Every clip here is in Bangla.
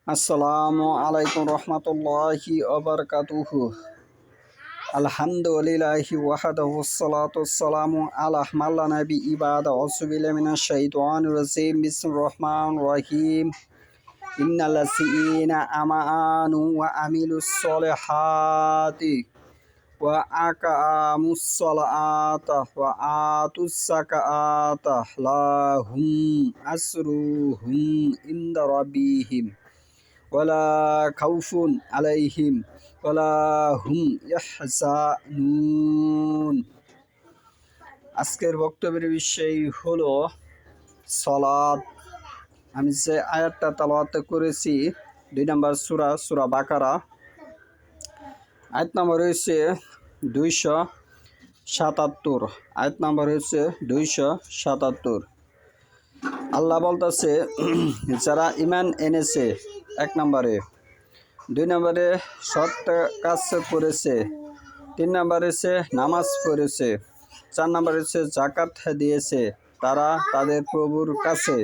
আসসালামু আলাইকুম রহমতুল্লাহি ওয়াবারাকাতুহু। আলহামদুলিল্লাহি ওয়াহদাহু ওয়াসসালাতু ওয়াসসালামু আলা মান লা নাবিয়্যা বা'দা। আউযু বিল্লাহি মিনাশ শাইতানির রাজিম। বিসমিল্লাহির রহমানির রহিম। ইন্নাল্লাযীনা আমানু ওয়া আমিলুস সলিহাতি ওয়া আকামুস সালাতা ওয়া আতুস যাকাতা লাহুম আজরুহুম ইনদা রাব্বিহিম ওয়ালা খাউফুন আলাইহিম ওয়ালা হুম ইয়াহজানুন। আজকের বক্তব্যের বিষয় হলো সালাত। আমি যে আয়াতটা তেলাওয়াত করেছি 2 নম্বর সূরা বাকারা, আয়াত নম্বর হচ্ছে 277। আয়াত নম্বর হচ্ছে 277। আল্লাহ বলতেছে, যারা ঈমান এনেছে 1 নম্বরে, 2 নম্বরে সৎ কাজ করেছে, 3 নম্বরে হচ্ছে নামাজ পড়েছে, 4 নম্বরে হচ্ছে যাকাত দিয়েছে, তারা তাদের প্রভুর কাছে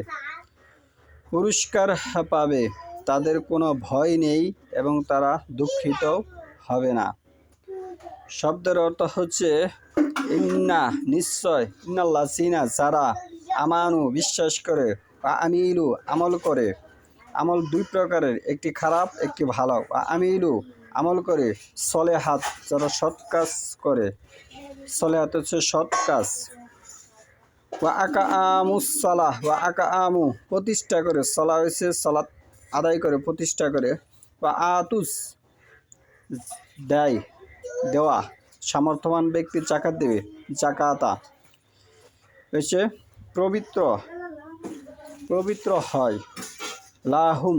পুরস্কার পাবে। তাদের কোনো ভয় নেই এবং তারা দুঃখিত হবে না। শব্দের অর্থ হচ্ছে ইন্না, নিশ্চয়, ইন্নাল্লাযীনা, যারা, আমানু, বিশ্বাস করে, বা আমিলু, আমল করে। আমল 2 প্রকারের, একটি খারাপ একটি ভালো। আমিলু, আমল করে, সলেহাত, যারা সৎ কাজ করে। সলেহাত হচ্ছে সৎ কাজ। ওয়া আকামুস সালাহ, ওয়া আকামু, প্রতিষ্ঠা করে। সালাহ হচ্ছে সালাত আদায় করে, প্রতিষ্ঠা করে। ওয়া আতুস, দেয়, দেওয়া, সামর্থ্যবান ব্যক্তি জাকাত দেবে, জাকাতা হচ্ছে পবিত্র হয়। লাহুম,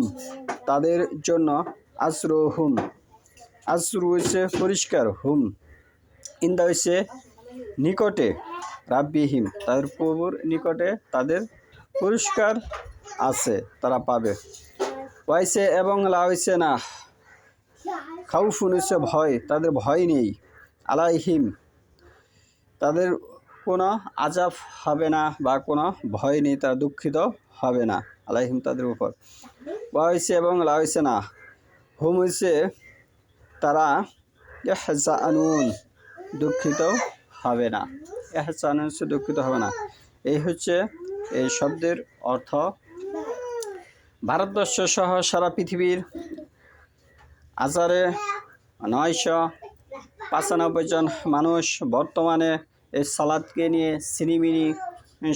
তাদের জন্য, আজরুহুম, আজরু হচ্ছে পরিষ্কার, হুম ইন্দা হচ্ছে নিকটে, রাব্বিহিম, তাদের প্রভুর নিকটে তাদের পুরস্কার আছে, তারা পাবে। ওয়াইসে এবং লা হইছে না, খাউফুন হচ্ছে ভয়, তাদের ভয় নেই। আলাইহিম, তাদের কোনো আযাব হবে না বা কোনো ভয় নেই, তারা দুঃখিত হবে না। আলাইহিম, তাদের উপর। ওয়া হইছে এবং লা হইছে না, হুম হইছে তারা, ইয়াহজানুন, দুঃখিত হবে না। ইয়াহজানুন হচ্ছে দুঃখিত হবে না। এই হচ্ছে এই শব্দের অর্থ। ভারতবর্ষ সহ সারা পৃথিবীর 995 জন মানুষ বর্তমানে এই সালাতকে নিয়ে সিনিমিনি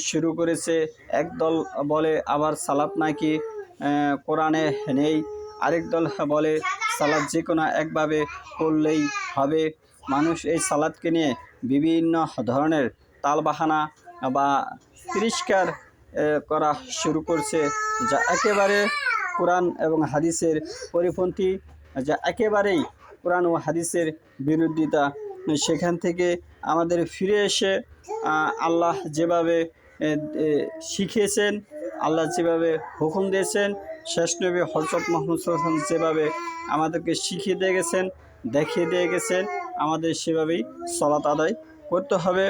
শুরু করেছে। একদল বলে আবার সালাত নাকি কোরআনে নেই, আরেক দল বলে সালাত যে কোনো একভাবে পড়লেই হবে। মানুষ এই সালাতকে নিয়ে বিভিন্ন ধরনের তালবাহানা বা তিরস্কার করা শুরু করছে, যা একেবারে কোরআন এবং হাদিসের পরিপন্থী, যা একেবারেই কোরআন ও হাদিসের বিরোধিতা। সেখান থেকে আমাদের ফিরে এসে আল্লাহ যেভাবে শিখিয়েছেন, আল্লাহ যেভাবে হুকুম দিয়েছেন, শেষ নবী হযরত মুহাম্মদ সাল্লাল্লাহু আলাইহি ওয়াসাল্লাম যেভাবে আমাদেরকে শিখিয়ে দিয়ে গেছেন, দেখিয়ে দিয়ে গেছেন, আমাদের সেভাবেই সালাত আদায় করতে হবে।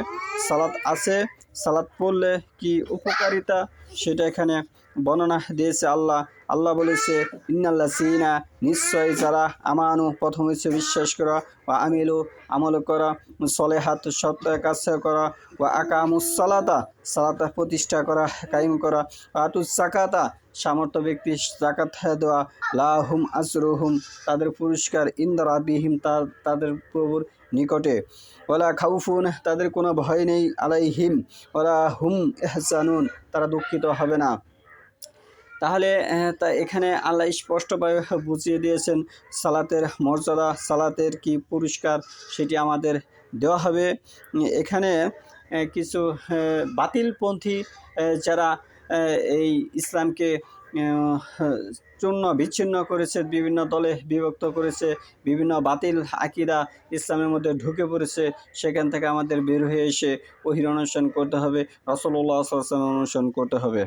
সালাত আছে, সালাত পড়লে কি উপকারিতা সেটা এখানে বর্ণনা দিয়েছে আল্লাহ। আল্লাহ বলেছে, ইন্নাল্লাযীনা, নিশ্চয় যারা, আমানু, প্রথম হচ্ছে বিশ্বাস করা, বা আমিলু, আমল করা, সলেহাত, সৎ কাজ করা, ওয়া আকামুস সালাতা, সালাতা প্রতিষ্ঠা করা, কায়েম করা, আতুস যাকাতা, সামর্থ্য ব্যক্তি যাকাত দেওয়া, লাহুম আজরুহুম, তাদের পুরস্কার, ইনদা রাব্বিহিম, তাদের প্রভুর নিকটে। ওয়ালা খাউফুন, তাদের কোনো ভয় নেই, আলাইহিম ওয়ালা হুম ইয়াহজানুন, তারা দুঃখিত হবে না। তাহলে তা এখানে আল্লাহ স্পষ্টভাবে বুঝিয়ে দিয়েছেন সালাতের মর্যাদা, সালাতের কি পুরস্কার, সেটি আমাদের দেওয়া হবে। এখানে কিছু বাতিলপন্থী যারা এই ইসলামকে চূর্ণ বিচ্ছিন্ন করেছে, বিভিন্ন দলে বিভক্ত করেছে, বিভিন্ন বাতিল আকীদা ইসলামের মধ্যে ঢুকে পড়েছে, সেখান থেকে আমাদের বের হয়ে এসে ওহীর অনুসরণ করতে হবে, রাসূলুল্লাহ সাল্লাল্লাহু আলাইহি ওয়াসাল্লাম অনুসরণ করতে হবে।